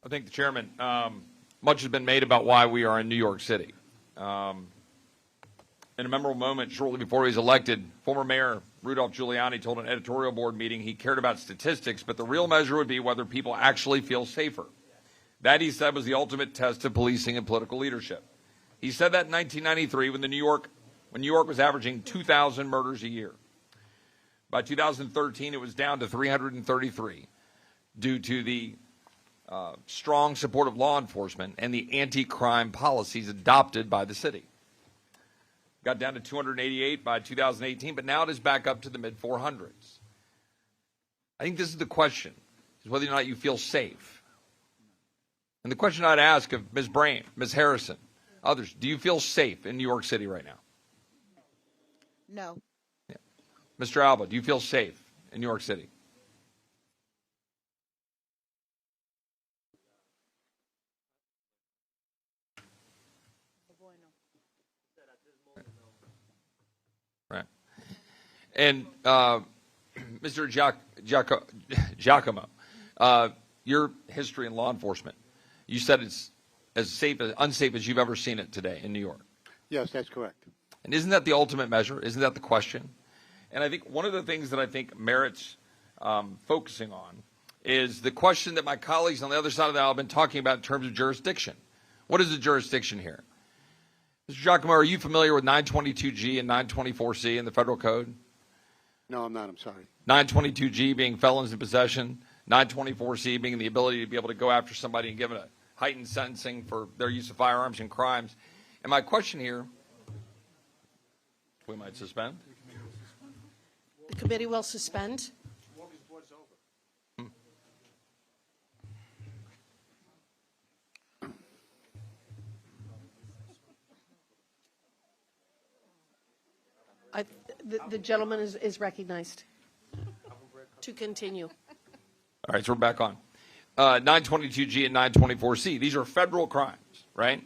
I thank the chairman. Much has been made about why we are in New York City. In a memorable moment shortly before he was elected, former Mayor Rudolph Giuliani told an editorial board meeting he cared about statistics, but the real measure would be whether people actually feel safer. That, he said, was the ultimate test of policing and political leadership. He said that in 1993 when New York was averaging 2,000 murders a year. By 2013, it was down to 333 due to the strong support of law enforcement and the anti-crime policies adopted by the city. Got down to 288 by 2018, but now it is back up to the mid-400s. I think this is the question, is whether or not you feel safe. And the question I'd ask of Ms. Brame, Ms. Harrison, others, do you feel safe in New York City right now? No. Yeah. Mr. Alba, do you feel safe in New York City? Right. And Mr. Giacomo, your history in law enforcement, you said it's as unsafe as you've ever seen it today in New York. Yes, that's correct. And isn't that the ultimate measure? Isn't that the question? And I think one of the things that I think merits focusing on is the question that my colleagues on the other side of the aisle have been talking about in terms of jurisdiction. What is the jurisdiction here? Mr. Giacomo, are you familiar with 922G and 924C in the federal code? No, I'm not. I'm sorry. 922G being felons in possession, 924C being the ability to be able to go after somebody and give it a heightened sentencing for their use of firearms and crimes. And my question here, we might suspend. The committee will suspend. The gentleman is recognized to continue. All right, so we're back on. 922G and 924C, these are federal crimes, right?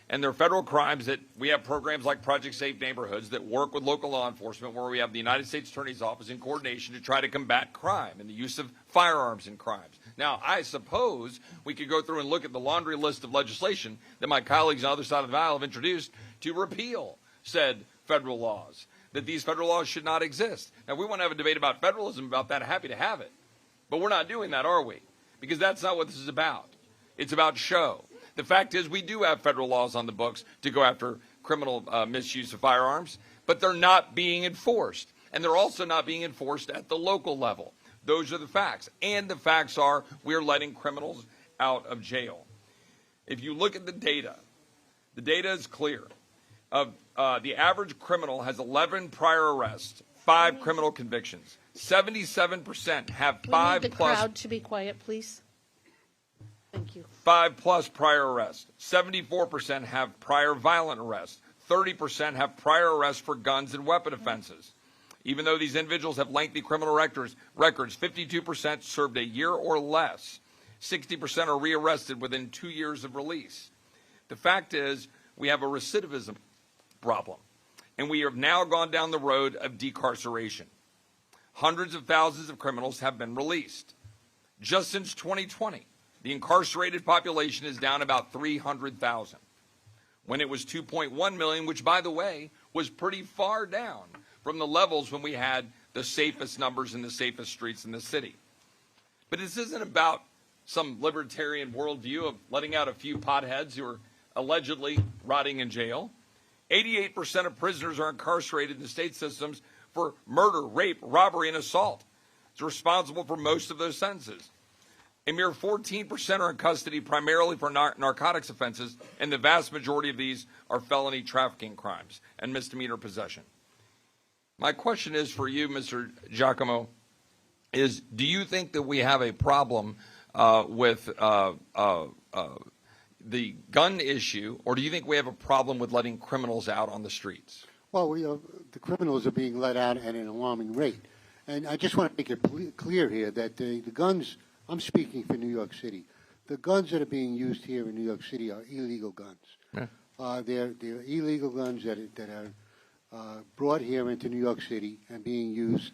And they're federal crimes that we have programs like Project Safe Neighborhoods that work with local law enforcement, where we have the United States Attorney's Office in coordination to try to combat crime and the use of firearms in crimes. Now, I suppose we could go through and look at the laundry list of legislation that my colleagues on the other side of the aisle have introduced to repeal said federal laws, that these federal laws should not exist. Now, we want to have a debate about federalism about that. Happy to have it. But we're not doing that, are we? Because that's not what this is about. It's about show. The fact is we do have federal laws on the books to go after criminal misuse of firearms, but they're not being enforced. And they're also not being enforced at the local level. Those are the facts. And the facts are we're letting criminals out of jail. If you look at the data is clear. The average criminal has 11 prior arrests, 5 criminal convictions. 77% have 5 plus. We need the crowd to be quiet, please. Thank you. 5 plus prior arrests. 74% have prior violent arrests. 30% have prior arrests for guns and weapon offenses. Even though these individuals have lengthy criminal records, 52% served a year or less. 60% are rearrested within 2 years of release. The fact is we have a recidivism problem, and we have now gone down the road of decarceration. Hundreds of thousands of criminals have been released. Just since 2020, the incarcerated population is down about 300,000, when it was 2.1 million, which, by the way, was pretty far down from the levels when we had the safest numbers and the safest streets in the city. But this isn't about some libertarian worldview of letting out a few potheads who are allegedly rotting in jail. 88% of prisoners are incarcerated in the state systems for murder, rape, robbery, and assault. It's responsible for most of those sentences. A mere 14% are in custody primarily for narcotics offenses, and the vast majority of these are felony trafficking crimes and misdemeanor possession. My question is for you, Mr. Giacomo, is do you think that we have a problem with the gun issue, or do you think we have a problem with letting criminals out on the streets? Well, the criminals are being let out at an alarming rate. And I just want to make it clear here that the guns, I'm speaking for New York City, the guns that are being used here in New York City are illegal guns. Yeah. They're illegal guns that are brought here into New York City and being used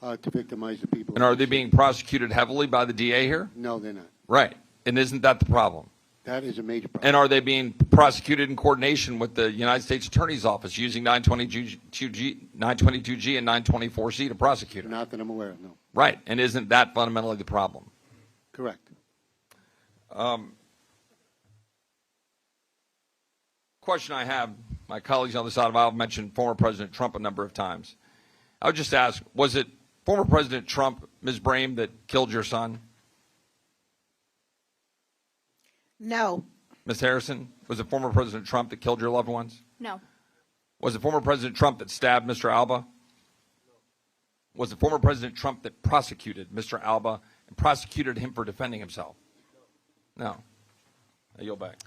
to victimize the people. And are they being prosecuted heavily by the DA here? No, they're not. Right. And isn't that the problem? That is a major problem. And are they being prosecuted in coordination with the United States Attorney's Office using 922G and 924C to prosecute them? Not that I'm aware of, no. Right. And isn't that fundamentally the problem? Correct. Question I have, my colleagues on the side of the aisle mentioned former President Trump a number of times. I would just ask, was it former President Trump, Ms. Brame, that killed your son? No. Ms. Harrison, was it former President Trump that killed your loved ones? No. Was it former President Trump that stabbed Mr. Alba? Was it former President Trump that prosecuted Mr. Alba and prosecuted him for defending himself? No. I yield back.